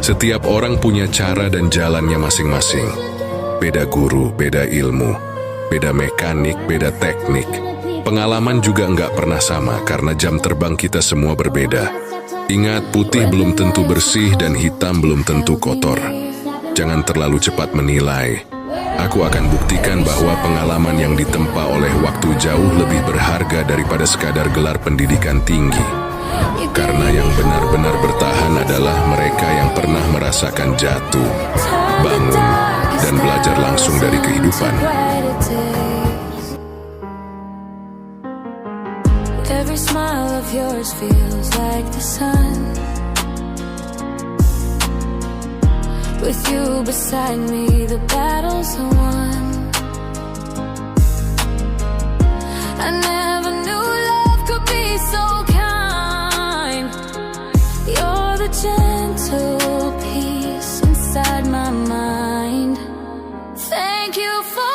Setiap orang punya cara dan jalannya masing-masing. Beda guru, beda ilmu, beda mekanik, beda teknik. Pengalaman juga nggak pernah sama karena jam terbang kita semua berbeda. Ingat, putih belum tentu bersih dan hitam belum tentu kotor. Jangan terlalu cepat menilai. Aku akan buktikan bahwa pengalaman yang ditempa oleh waktu jauh lebih berharga daripada sekadar gelar pendidikan tinggi. Karena yang benar-benar bertahan adalah mereka yang pernah merasakan jatuh, bangun, dan belajar langsung dari kehidupan. Every smile of yours feels like the sun. With you beside me, the battles are won. I never knew love could be so kind. You're the gentle peace inside my mind. Thank you for